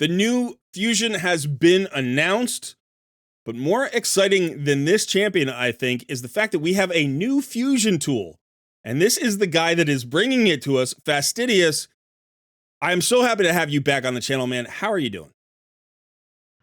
The new Fusion has been announced, but more exciting than this champion, I think, is the fact that we have a new Fusion tool. And this is the guy that is bringing it to us, Fastidious. I'm so happy to have you back on the channel, man. How are you doing?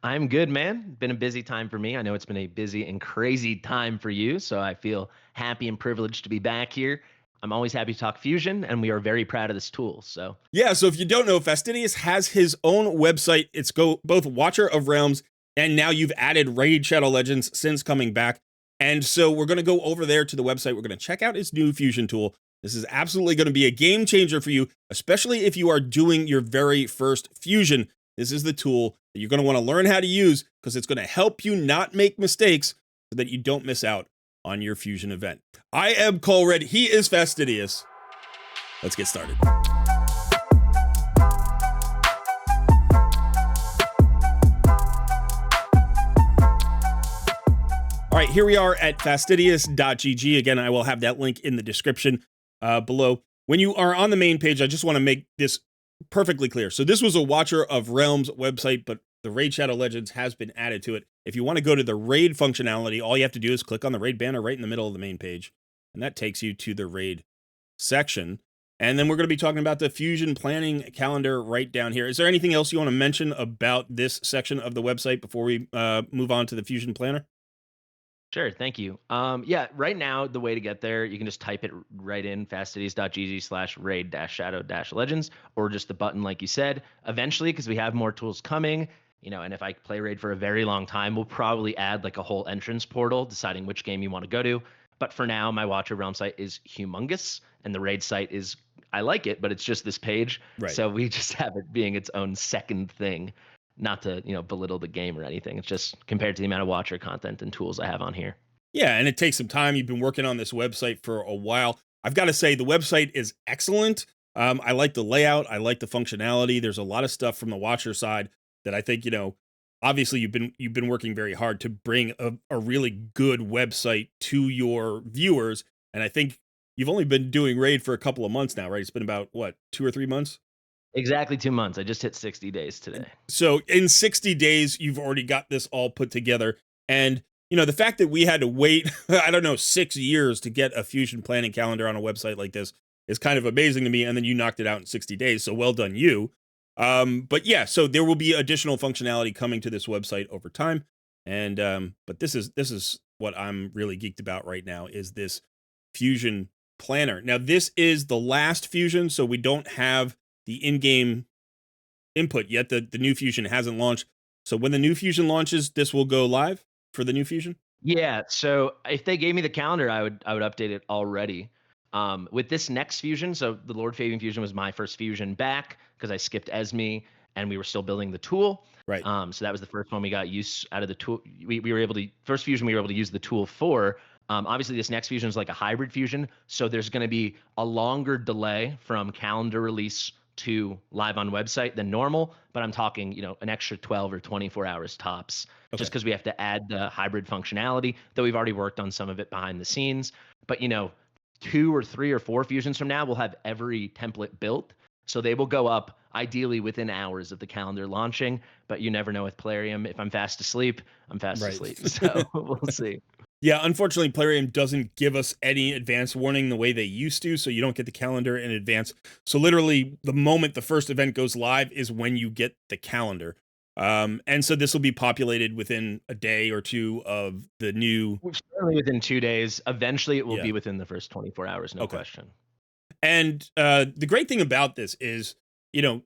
I'm good, man. Been a busy time for me. I know it's been a busy and crazy time for you, so I feel happy and privileged to be back here. I'm always happy to talk Fusion, and we are very proud of this tool. So, Yeah, so if you don't know, Fastidious has his own website. It's both Watcher of Realms, and now you've added Raid Shadow Legends since coming back. And so we're going to go over there to the website. We're going to check out his new Fusion tool. This is absolutely going to be a game changer for you, especially if you are doing your very first Fusion. This is the tool that you're going to want to learn how to use because it's going to help you not make mistakes so that you don't miss out on your Fusion event. I am Colred. He is Fastidious. Let's get started. All right, here we are at fastidious.gg. Again, I will have that link in the description below. When you are on the main page, I just want to make this perfectly clear. So this was a Watcher of Realms website, but the Raid Shadow Legends has been added to it. If you want to go to the raid functionality, all you have to do is click on the raid banner right in the middle of the main page, and that takes you to the raid section. And then we're going to be talking about the Fusion planning calendar right down here. Is there anything else you want to mention about this section of the website before we move on to the Fusion planner? sure, thank you. Yeah, right now, the way to get there, you can just type it right in fastidious.gg/raid-shadow-legends, or just the button, like you said. Eventually, because we have more tools coming, and if I play Raid for a very long time, we'll probably add like a whole entrance portal, deciding which game you want to go to. But for now, my Watcher Realm site is humongous, and the Raid site is, I like it, but it's just this page. Right. So we just have it being its own second thing. Not to, belittle the game or anything. It's just compared to the amount of Watcher content and tools I have on here. Yeah, and it takes some time. You've been working on this website for a while. I've got to say, the website is excellent. I like the layout. I like the functionality. There's a lot of stuff from the Watcher side that I think, obviously you've been working very hard to bring a really good website to your viewers. And I think you've only been doing Raid for a couple of months now, right? It's been about what, 2 or 3 months? Exactly 2 months. I just hit 60 days today. So in 60 days, you've already got this all put together. And, the fact that we had to wait, I don't know, 6 years to get a Fusion planning calendar on a website like this is kind of amazing to me. And then you knocked it out in 60 days. So well done, you. But yeah, so there will be additional functionality coming to this website over time. And, but this is what I'm really geeked about right now is this Fusion planner. Now, this is the last Fusion, so we don't have the in-game input yet. The new Fusion hasn't launched. So when the new Fusion launches, this will go live for the new Fusion? Yeah, so if they gave me the calendar, I would update it already. With this next fusion, so the Lord Fabian fusion was my first fusion back because I skipped Esme and we were still building the tool. Right. So that was the first one we got use out of the tool. We were able to first fusion we were able to use the tool for. Obviously, this next fusion is like a hybrid fusion, so there's going to be a longer delay from calendar release to live on website than normal. But I'm talking, an extra 12 or 24 hours tops, Okay. just because we have to add the hybrid functionality. Though we've already worked on some of it behind the scenes. But 2 or 3 or 4 fusions from now, we'll have every template built. So they will go up ideally within hours of the calendar launching, but you never know with Plarium. If I'm fast asleep, I'm fast Right. asleep. So we'll see. Yeah, unfortunately, Plarium doesn't give us any advance warning the way they used to, so you don't get the calendar in advance. So literally, the moment the first event goes live is when you get the calendar. And so this will be populated within a day or two of the new. Certainly within 2 days. Eventually, it will Yeah. be within the first 24 hours, no Okay. question. And the great thing about this is,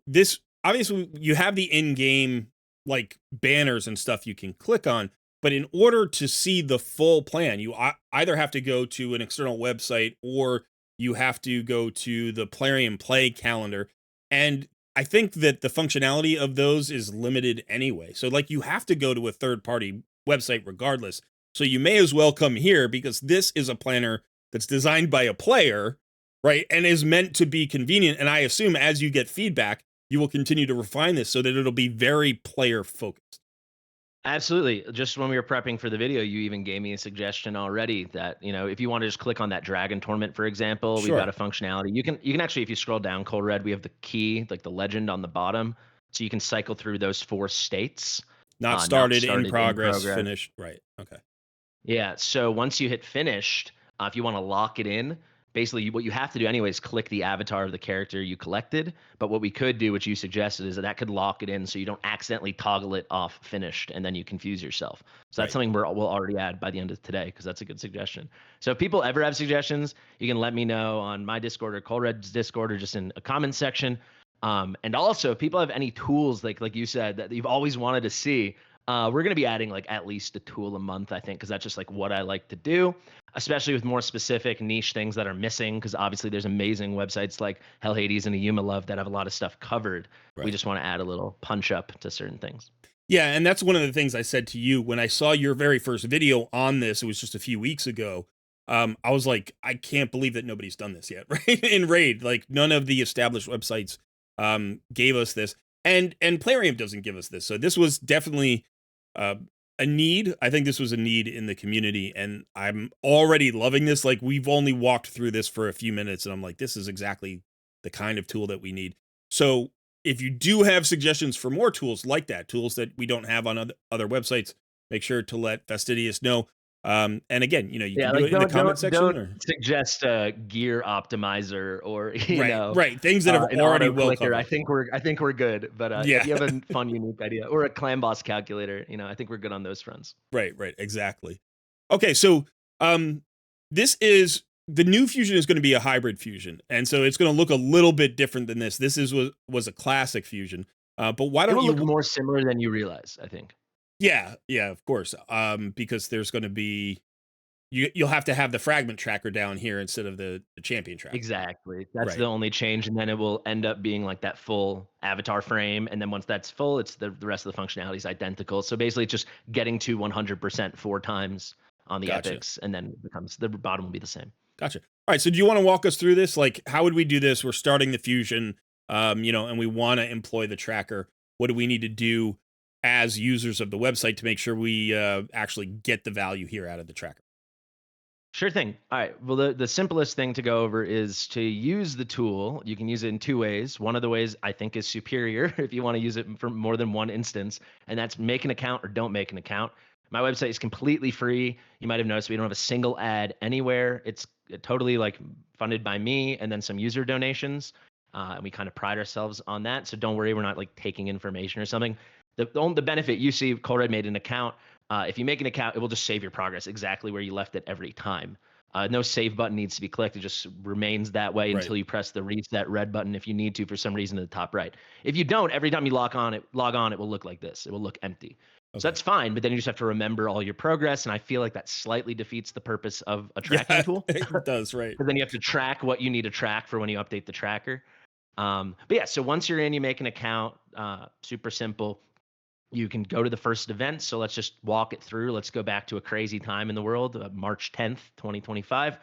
this obviously you have the in-game like banners and stuff you can click on, but in order to see the full plan, you either have to go to an external website or you have to go to the Plarium Play calendar. And I think that the functionality of those is limited anyway. So like you have to go to a third-party website regardless. So you may as well come here because this is a planner that's designed by a player, right? And is meant to be convenient. And I assume as you get feedback, you will continue to refine this so that it'll be very player focused. Absolutely. Just when we were prepping for the video, you even gave me a suggestion already that, if you want to just click on that dragon tournament, for example, we've got Sure. a functionality. You can actually, if you scroll down, Cold Red, we have the key, like the legend on the bottom. So you can cycle through those 4 states, Not not started, in started, in progress, progress. finished. Right. Okay. Yeah. So once you hit finished, if you want to lock it in, basically what you have to do anyway is click the avatar of the character you collected. But what we could do, which you suggested, is that that could lock it in so you don't accidentally toggle it off finished and then you confuse yourself. So that's Right. something we'll already add by the end of today because that's a good suggestion. So if people ever have suggestions, you can let me know on my Discord or Colred's Discord or just in a comment section. And also, if people have any tools like you said that you've always wanted to see, we're going to be adding like at least a tool a month, I think, because that's just like what I like to do, especially with more specific niche things that are missing. Because obviously, there's amazing websites like Hell Hades and Ayuma Love that have a lot of stuff covered. We Right. just want to add a little punch up to certain things. Yeah, and that's one of the things I said to you when I saw your very first video on this. It was just a few weeks ago. I was like, I can't believe that nobody's done this yet, right? In Raid, like none of the established websites gave us this, and Plarium doesn't give us this. So this was definitely uh, a need. I think this was a need in the community, and I'm already loving this. Like we've only walked through this for a few minutes, and I'm like, this is exactly the kind of tool that we need. So if you do have suggestions for more tools like that, tools that we don't have on other websites, make sure to let Fastidious know. And again, you Yeah, can do like it in the comment section don't or suggest a gear optimizer or right, right, things that have an already auto well clicker. covered. I think we're good. But Yeah, if you have a fun, unique idea or a clan boss calculator, I think we're good on those fronts. right, right, exactly. Okay, so this is the new fusion is going to be a hybrid fusion, and so it's going to look a little bit different than this. This was a classic fusion, but why don't It'll look you? more similar than you realize, I think. Yeah, yeah, of course. Because there's going to be you'll have to have the fragment tracker down here instead of the champion tracker. Exactly. That's Right. the only change, and then it will end up being like that full avatar frame, and then once that's full, it's the rest of the functionality is identical. So basically, it's just getting to 100% 4 times on the Gotcha. epics, and then it becomes the bottom will be the same. Gotcha. All right. So do you want to walk us through this? Like, how would we do this? We're starting the fusion, and we want to employ the tracker. What do we need to do as users of the website to make sure we actually get the value here out of the tracker? Sure thing. All right. Well, the simplest thing to go over is to use the tool. You can use it in 2 ways. One of the ways I think is superior if you want to use it for more than one instance, and that's make an account or don't make an account. My website is completely free. You might have noticed we don't have a single ad anywhere. It's totally like funded by me and then some user donations. And we kind of pride ourselves on that. So don't worry, we're not like taking information or something. The benefit you see, Colred made an account. If you make an account, it will just save your progress exactly where you left it every time. No save button needs to be clicked. It just remains that way Right. until you press the reset red button if you need to for some reason in the top right. If you don't, every time you log on, it will look like this. It will look empty. So Okay. that's fine, but then you just have to remember all your progress, and I feel like that slightly defeats the purpose of a tracking Yeah, tool. it does. Right. Because then you have to track what you need to track for when you update the tracker. But yeah, so once you're in, you make an account. Super simple. You can go to the first event. So let's just walk it through. Let's go back to a crazy time in the world, March 10th, 2025.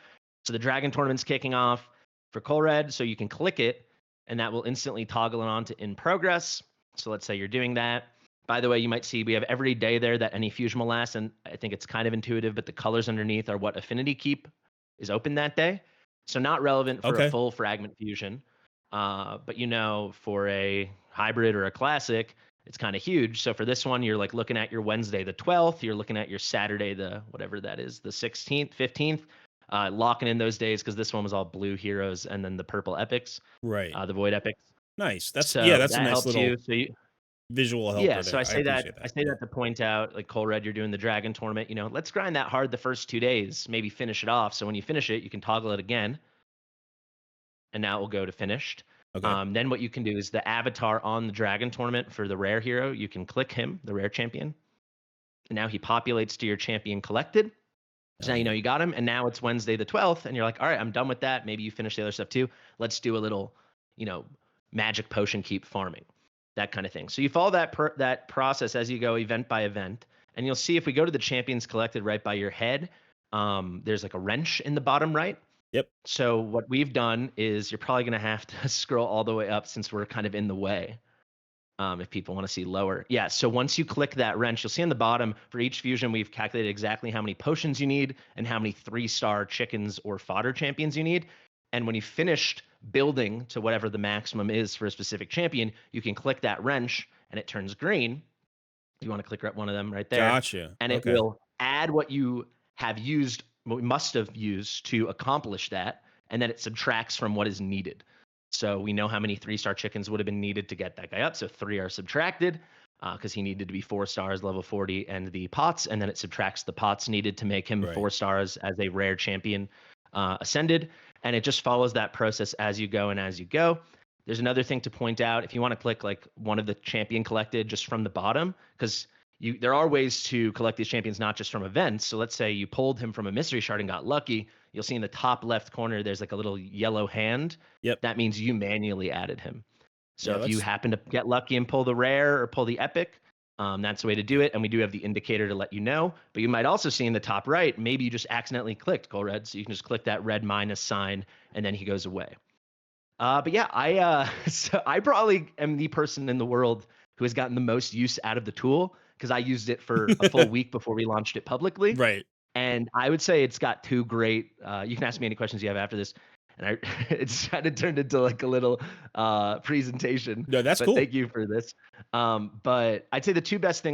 So the Dragon Tournament's kicking off for Colred. So you can click it, and that will instantly toggle it on to in progress. So let's say you're doing that. By the way, you might see we have every day there that any fusion will last, and I think it's kind of intuitive, but the colors underneath are what Affinity Keep is open that day. So not relevant for a Okay. full fragment fusion, but for a hybrid or a classic, it's kind of huge. So for this one, you're like looking at your Wednesday the 12th, you're looking at your Saturday the whatever that is, the 16th, 15th, locking in those days because this one was all blue heroes and then the purple epics, Right. the void epics. Nice. That's So that's a that nice helps you. little So you, visual yeah. helper So there. I appreciate I that. say Yeah. that to point out, like Colred, you're doing the Dragon Tournament. Let's grind that hard the first 2 days, maybe finish it off. So when you finish it, you can toggle it again, and now it will go to finished. Okay. Then what you can do is the avatar on the Dragon Tournament for the rare hero, you can click him, the rare champion, and now he populates to your champion collected. So Oh now you know yeah. you got him, and now it's Wednesday the 12th, and you're like, all right, I'm done with that. Maybe you finish the other stuff too. Let's do a little, you know, magic potion keep farming, that kind of thing. So you follow that process as you go event by event, and you'll see if we go to the champions collected right by your head, there's like a wrench in the bottom right. Yep. So what we've done is you're probably going to have to scroll all the way up since we're kind of in the way. If people want to see lower. Yeah, so once you click that wrench, you'll see on the bottom for each fusion, we've calculated exactly how many potions you need and how many 3-star chickens or fodder champions you need. And when you finished building to whatever the maximum is for a specific champion, you can click that wrench and it turns green. You want to click one of them right there, Gotcha. and it Okay. will add what you have used, what must have used to accomplish that, and then it subtracts from what is needed. So we know how many 3-star chickens would have been needed to get that guy up. So 3 are subtracted because he needed to be 4 stars, level 40, and the pots, and then it subtracts the pots needed to make him Right. 4 stars as a rare champion ascended. And it just follows that process as you go and as you go. There's another thing to point out. If you want to click like one of the champion collected just from the bottom, because there are ways to collect these champions not just from events. So let's say you pulled him from a mystery shard and got lucky. You'll see in the top left corner there's like a little yellow hand. Yep. That means you manually added him. So Yeah, if you happen to get lucky and pull the rare or pull the epic, that's the way to do it. And we do have the indicator to let you know. But you might also see in the top right, maybe you just accidentally clicked Go Red. So you can just click that red minus sign and then he goes away. But yeah, so I probably am the person in the world who has gotten the most use out of the tool because I used it for a full week before we launched it publicly. right. And I would say it's got two great. You can ask me any questions you have after this, and it's kind of turned into like a little presentation. No, that's But cool. thank you for this. But I'd say the two best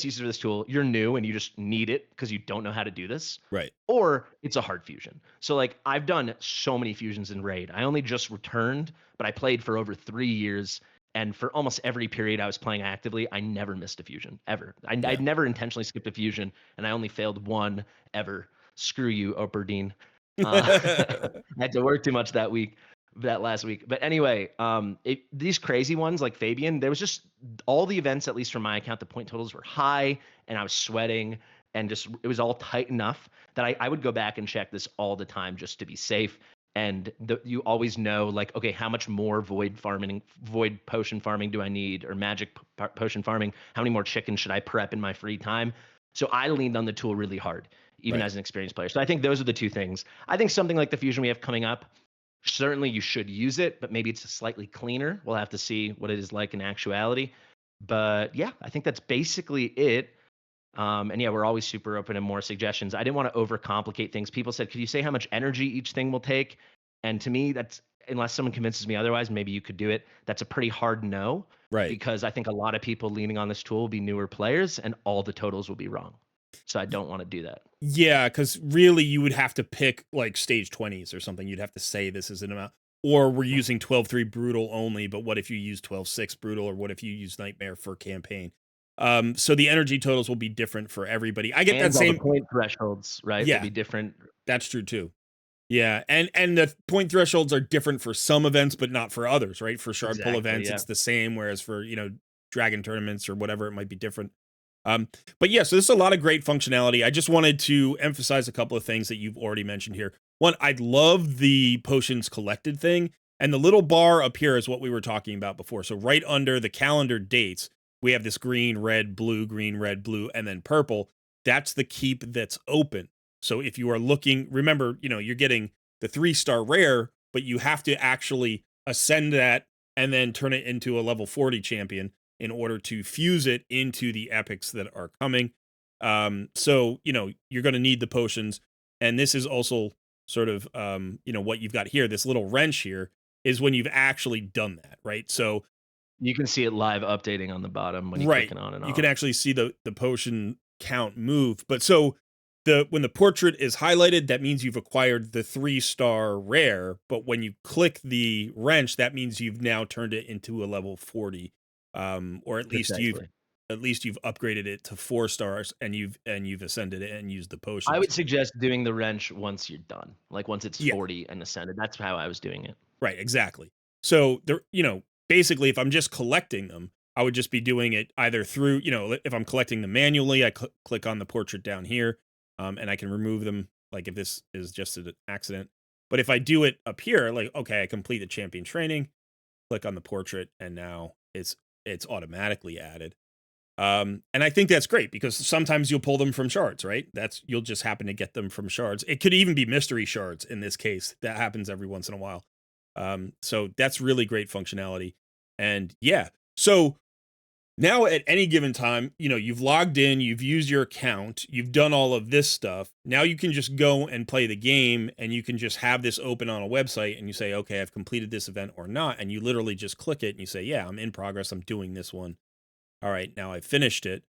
uses of this tool. You're new and you just need it because you don't know how to do this, Right. or it's a hard fusion. So like I've done so many fusions in Raid. I only just returned, but I played for over 3 years. And for almost every period I was playing actively, I never missed a fusion, ever. I'd never intentionally skipped a fusion, and I only failed one ever. Screw you, Operdine. I had to work too much that last week. But anyway, these crazy ones like Fabian, there was just all the events, at least from my account, the point totals were high, and I was sweating, and just it was all tight enough that I would go back and check this all the time just to be safe. And you always know, like, okay, how much more void potion farming do I need, or magic potion farming? How many more chickens should I prep in my free time? So I leaned on the tool really hard, even Right. as an experienced player. So I think those are the two things. I think something like the fusion we have coming up, certainly you should use it, but maybe it's slightly cleaner. We'll have to see what it is like in actuality. But yeah, I think that's basically it. And yeah, we're always super open to more suggestions. I didn't want to overcomplicate things. People said, could you say how much energy each thing will take? And to me, that's, unless someone convinces me otherwise, maybe you could do it. That's a pretty hard no, Right. because I think a lot of people leaning on this tool will be newer players and all the totals will be wrong. So I don't want to do that. Yeah, because really you would have to pick like stage 20s or something. You'd have to say this is an amount. Or we're using 12-3 brutal only, but what if you use 12-6 brutal, or what if you use nightmare for campaign? So the energy totals will be different for everybody. I get And that all same the point thresholds, right? Yeah. Will be different. That's true too. Yeah, and the point thresholds are different for some events, but not for others, right? For shard pull Exactly, events, yeah. it's the same, whereas for dragon tournaments or whatever, it might be different. But yeah, so this is a lot of great functionality. I just wanted to emphasize a couple of things that you've already mentioned here. One, I love the potions collected thing, and the little bar up here is what we were talking about before. So right under the calendar dates, we have this green, red, blue, green, red, blue, and then purple. That's the keep that's open. So if you are looking, remember, you're getting the 3-star rare, but you have to actually ascend that and then turn it into a level 40 champion in order to fuse it into the epics that are coming. So, you're going to need the potions. And this is also sort of, what you've got here. This little wrench here is when you've actually done that, right? So you can see it live updating on the bottom when you right, click it on and off. you can actually see the potion count move. But so when the portrait is highlighted, that means you've acquired the 3-star rare. But when you click the wrench, that means you've now turned it into a level 40. Or at least you've upgraded it to 4 stars, and you've ascended it and used the potions. I would suggest doing the wrench once you're done, like once it's Yeah. 40 and ascended. That's how I was doing it. Right, exactly. So there, basically, if I'm just collecting them, I would just be doing it either through, if I'm collecting them manually, I click on the portrait down here, and I can remove them, like if this is just an accident. But if I do it up here, like, okay, I complete the champion training, click on the portrait, and now it's automatically added. And I think that's great because sometimes you'll pull them from shards, right? You'll just happen to get them from shards. It could even be mystery shards in this case. That happens every once in a while. So that's really great functionality. And yeah, so Now at any given time, you've logged in, you've used your account, you've done all of this stuff. Now you can just go and play the game, and you can just have this open on a website, and you say, okay, I've completed this event or not. And you literally just click it and you say, yeah, I'm in progress. I'm doing this one. All right, now I've finished it.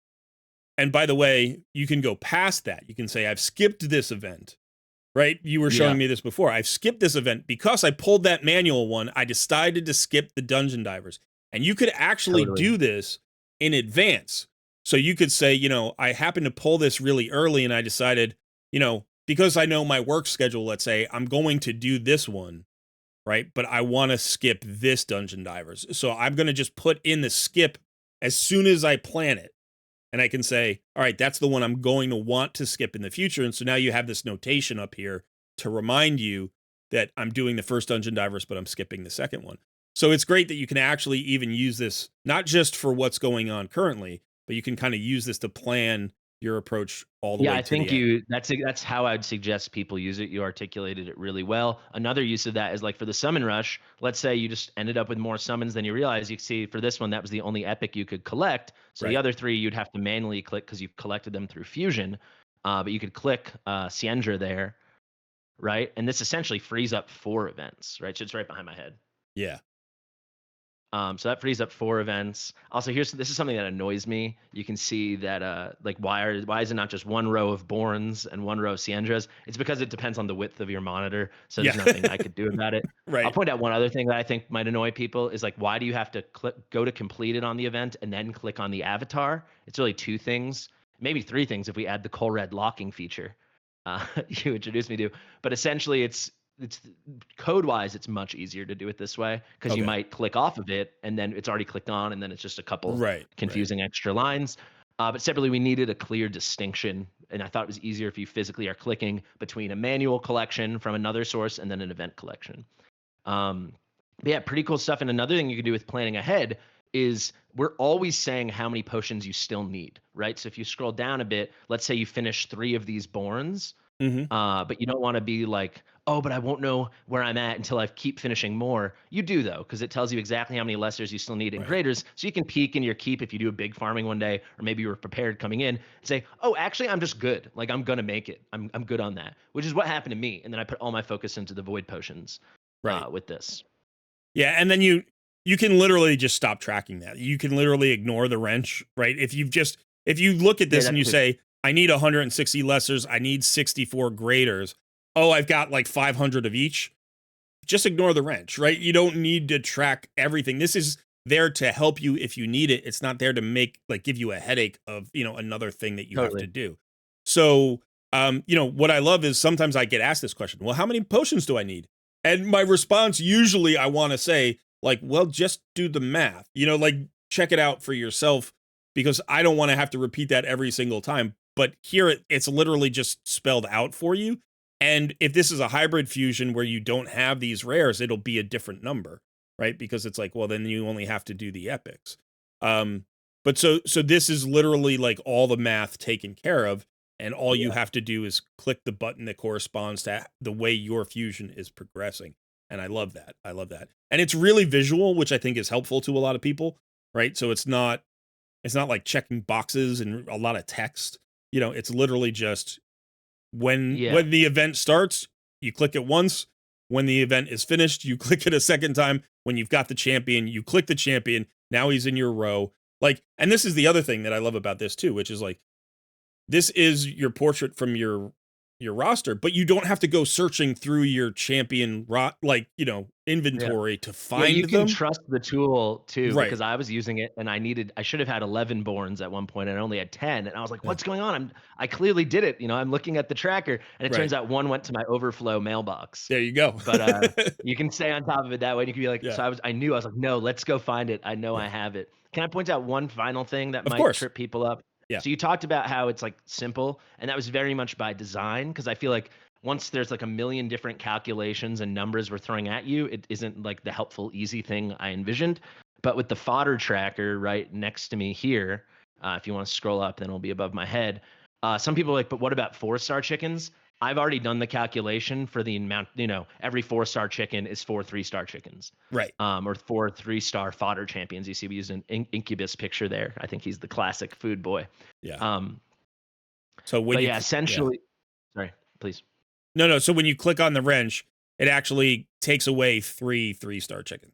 And by the way, you can go past that. You can say, I've skipped this event, right? You were Yeah, showing me this before. I've skipped this event because I pulled that manual one. I decided to skip the dungeon divers. And you could actually totally. do this in advance. So you could say, I happened to pull this really early and I decided, because I know my work schedule, let's say, I'm going to do this one, right? But I want to skip this dungeon divers. So I'm going to just put in the skip as soon as I plan it. And I can say, all right, that's the one I'm going to want to skip in the future. And so now you have this notation up here to remind you that I'm doing the first dungeon divers, but I'm skipping the second one. So it's great that you can actually even use this, not just for what's going on currently, but you can kind of use this to plan your approach all the Yeah, way I to the think end. that's how I'd suggest people use it. You articulated it really well. Another use of that is like for the summon rush. Let's say you just ended up with more summons than you realize. You see, for this one, that was the only epic you could collect. So the Right. other three you'd have to manually click because you've collected them through fusion. But you could click Siendra there, right? And this essentially frees up 4 events, right? So it's right behind my head. Yeah. So that frees up 4 events. Also, this is something that annoys me. You can see that like why is it not just one row of Borns and one row of Siendras? It's because it depends on the width of your monitor. So there's Yeah. nothing I could do about it. I'll Right. point out one other thing that I think might annoy people is like why do you have to go to complete it on the event and then click on the avatar? It's really 2 things, maybe 3 things if we add the Colred locking feature you introduced me to. But essentially, it's code wise it's much easier to do it this way because you Okay. might click off of it and then it's already clicked on and then it's just a couple Right. Right. confusing extra lines. But separately we needed a clear distinction, and I thought it was easier if you physically are clicking between a manual collection from another source and then an event collection. But yeah, pretty cool stuff. And another thing you can do with planning ahead is we're always saying how many potions you still need, right? So if you scroll down a bit, let's say you finish 3 of these Borns, Hmm. but you don't want to be like, oh, but I won't know where I'm at until I keep finishing more. You do though, because it tells you exactly how many lessers you still need and Right. graders, so you can peek in your keep if you do a big farming one day, or maybe you were prepared coming in and say, oh, actually, I'm just good. Like I'm gonna make it. I'm good on that, which is what happened to me. And then I put all my focus into the void potions Right. with this. Yeah, and then you can literally just stop tracking that. You can literally ignore the wrench, right? If you look at Yeah, this and that's you good. say, I need 160 lessers, I need 64 graders. Oh, I've got like 500 of each. Just ignore the wrench, right? You don't need to track everything. This is there to help you if you need it. It's not there to give you a headache of, another thing that you have to Totally. do. So, what I love is sometimes I get asked this question, well, how many potions do I need? And my response usually I want to say, like, well, just do the math, like check it out for yourself because I don't want to have to repeat that every single time. But here it's literally just spelled out for you. And if this is a hybrid fusion where you don't have these rares, it'll be a different number, right? Because it's like, well, then you only have to do the epics. Um, but so this is literally like all the math taken care of, and all you Yeah. have to do is click the button that corresponds to the way your fusion is progressing. And I love that. I love that. And it's really visual, which I think is helpful to a lot of people, right? So it's not like checking boxes and a lot of text. It's literally just Yeah. when the event starts, you click it once. When the event is finished, you click it a second time. When you've got the champion, you click the champion. Now he's in your row. Like, and this is the other thing that I love about this too, which is like this is your portrait from your roster, but you don't have to go searching through your champion Yeah. inventory to Yeah, you find can them. trust the tool too, Right. because I was using it and I should have had 11 Borns at one point and I only had 10. And I was like, Yeah. what's going on? I clearly did it. I'm looking at the tracker and it Right. turns out one went to my overflow mailbox. There you go. But you can stay on top of it that way. And you can be like, Yeah. I was like, no, let's go find it. I know I Yeah. have it. Can I point out one final thing that Of might course. trip people up? Yeah. So you talked about how it's like simple, and that was very much by design because I feel like once there's like a million different calculations and numbers we're throwing at you, it isn't like the helpful, easy thing I envisioned. But with the fodder tracker right next to me here, if you want to scroll up, then it'll be above my head. Some people are like, but what about 4-star chickens? I've already done the calculation for the amount, every 4-star chicken is 4 3-star chickens. Right. Or 4 3-star fodder champions. You see, we use an Incubus picture there. I think he's the classic food boy. Yeah. Um, so when but you, yeah, essentially, sorry, please. No. So when you click on the wrench, it actually takes away 3 3-star chickens.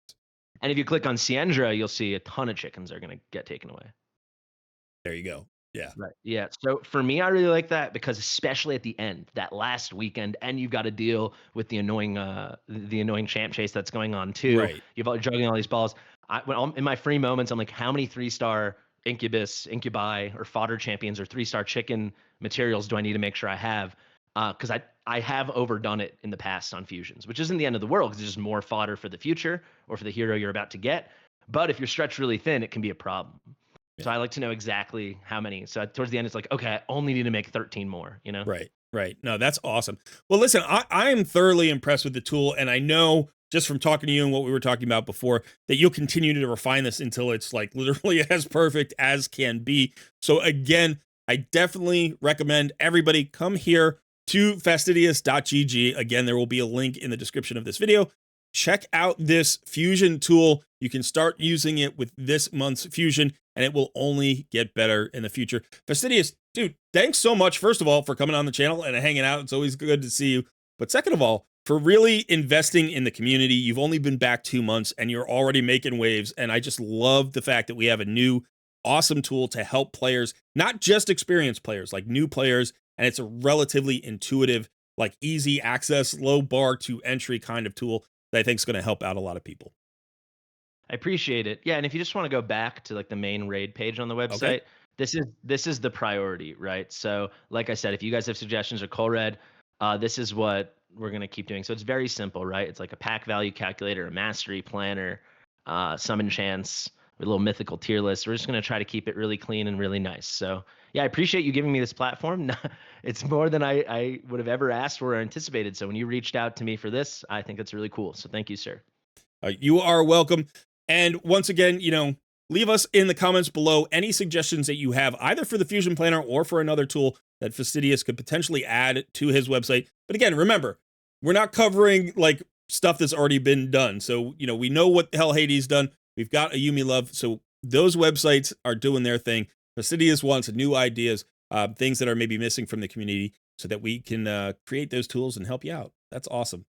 And if you click on Ciendra, you'll see a ton of chickens are going to get taken away. There you go. Yeah. Right. Yeah. So for me, I really like that because especially at the end, that last weekend, and you've got to deal with the annoying champ chase that's going on too. Right. You're juggling all these balls. When I'm in my free moments, I'm like, how many 3-star Incubus, Incubi, or fodder champions or 3-star chicken materials do I need to make sure I have? Because I have overdone it in the past on fusions, which isn't the end of the world because it's just more fodder for the future or for the hero you're about to get. But if you're stretched really thin, it can be a problem. So I like to know exactly how many. So towards the end, it's like, okay, I only need to make 13 more, Right. No, that's awesome. Well, listen, I am thoroughly impressed with the tool. And I know just from talking to you and what we were talking about before that you'll continue to refine this until it's like literally as perfect as can be. So again, I definitely recommend everybody come here to fastidious.gg. Again, there will be a link in the description of this video. Check out this fusion tool. You can start using it with this month's fusion, and it will only get better in the future. Fastidious, dude, thanks so much, first of all, for coming on the channel and hanging out. It's always good to see you. But second of all, for really investing in the community. You've only been back 2 months, and you're already making waves. And I just love the fact that we have a new, awesome tool to help players, not just experienced players, like new players. And it's a relatively intuitive, like easy access, low bar to entry kind of tool that I think is going to help out a lot of people. I appreciate it. Yeah, and if you just want to go back to like the main raid page on the website, this is the priority, right? So, like I said, if you guys have suggestions or Colred, this is what we're gonna keep doing. So it's very simple, right? It's like a pack value calculator, a mastery planner, summon chance, a little mythical tier list. We're just gonna try to keep it really clean and really nice. So yeah, I appreciate you giving me this platform. It's more than I would have ever asked for or anticipated. So when you reached out to me for this, I think it's really cool. So thank you, sir. You are welcome. And once again, leave us in the comments below any suggestions that you have, either for the Fusion Planner or for another tool that Fastidious could potentially add to his website. But again, remember, we're not covering like stuff that's already been done. So, we know what the hell Hades done. We've got a Yuumi Love. So those websites are doing their thing. Fastidious wants new ideas, things that are maybe missing from the community so that we can create those tools and help you out. That's awesome.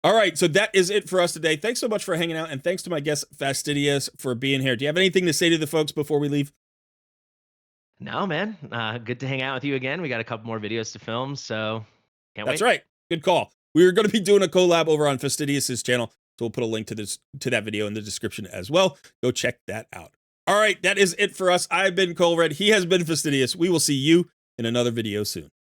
All right, so that is it for us today. Thanks so much for hanging out, and thanks to my guest Fastidious for being here. Do you have anything to say to the folks before we leave? No, man. Good to hang out with you again. We got a couple more videos to film, so can't wait. That's right. Good call. We're going to be doing a collab over on Fastidious's channel, so we'll put a link to that video in the description as well. Go check that out. All right, that is it for us. I've been Colred. He has been Fastidious. We will see you in another video soon.